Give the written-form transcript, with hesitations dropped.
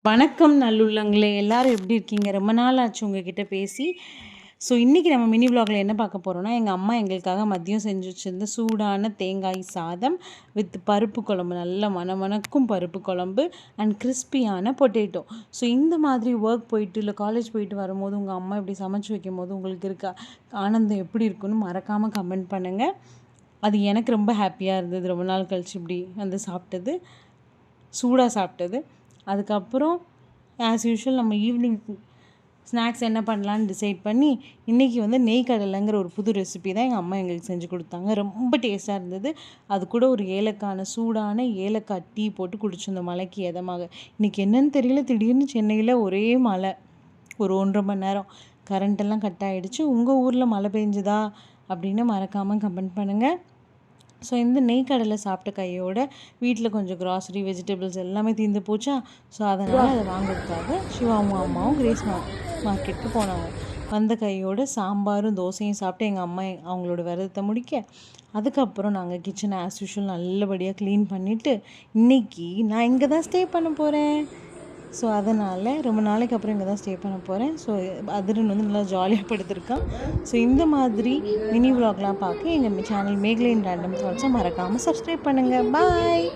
வணக்கம் நல்லுள்ளங்களே! எல்லாரும் எப்படி இருக்கீங்க? ரொம்ப நாள் ஆச்சு உங்ககிட்ட பேசி. ஸோ, இன்னைக்கு நம்ம மினி விலாக்ல என்ன பார்க்க போறோம்னா, எங்க அம்மா எங்களுக்காக மதியம் செஞ்சு வச்சிருந்த சூடான தேங்காய் சாதம் வித் பருப்பு குழம்பு. நல்ல மணமணக்கும் பருப்பு குழம்பு அண்ட் கிறிஸ்பியான பொட்டேட்டோ. ஸோ, இந்த மாதிரி ஒர்க் போயிட்டு, இல்ல காலேஜ் போயிட்டு வரும்போது, உங்க அம்மா இப்படி சமைச்சு வைக்கும்போது, உங்களுக்கு இருக்க ஆனந்தம் எப்படி இருக்குன்னு மறக்காம கமெண்ட் பண்ணுங்க. அது எனக்கு ரொம்ப ஹேப்பியா இருந்தது. ரொம்ப நாள் கழிச்சு இப்படி வந்து சாப்பிட்டது. சூடா சாப்பிட்டது. அதுக்கப்புறம் ஆஸ் யூஷுவல் நம்ம ஈவினிங் ஸ்நாக்ஸ் என்ன பண்ணலான்னு டிசைட் பண்ணி, இன்றைக்கி வந்து நெய் கடலைங்கிற ஒரு புது ரெசிபி தான் எங்கள் அம்மா எங்களுக்கு செஞ்சு கொடுத்தாங்க. ரொம்ப டேஸ்ட்டாக இருந்தது. அது கூட ஒரு சூடான ஏலக்காய் டீ போட்டு குடிச்சிருந்தோம் மழைக்கு எதமாக. இன்றைக்கி என்னன்னு தெரியல, திடீர்னு சென்னையில் ஒரே மழை. ஒரு 1 1/2 மணி நேரம் கரண்ட்டெல்லாம் கட் ஆகிடுச்சு. உங்கள் ஊரில் மழை பெஞ்சுதா அப்படின்னு மறக்காமல் கமெண்ட் பண்ணுங்கள். ஸோ, இந்த நெய் கடலை சாப்பிட்ட கையோட வீட்டில் கொஞ்சம் கிராசரி, வெஜிடபிள்ஸ் எல்லாமே தீர்ந்து போச்சா. ஸோ, அதனால் அதை வாங்குறதுக்காக சிவாவும் அம்மாவும் கிரேஸ் மார்க்கெட்டுக்கு போனாங்க. வந்த கையோட சாம்பாரும் தோசையும் சாப்பிட்டு எங்கள் அம்மா அவங்களோட விரதத்தை முடிக்க, அதுக்கப்புறம் நாங்கள் கிச்சனை ஆஸ் யூஷுவல் நல்லபடியாக க்ளீன் பண்ணிவிட்டு, இன்றைக்கி நான் இங்கே தான் ஸ்டே பண்ண போகிறேன். ஸோ, அதனால் ரொம்ப நாளைக்கு அப்புறம் இங்கே தான் ஸ்டே பண்ண போகிறேன். ஸோ, அதிரன் வந்து நல்லா ஜாலியாக படுத்திருக்கான். ஸோ, இந்த மாதிரி மினி விலாக்லாம் பார்க்க எங்கள் சேனல் மேகலைன் ரேண்டம் தாட்ஸை மறக்காமல் சப்ஸ்கிரைப் பண்ணுங்கள். பாய்.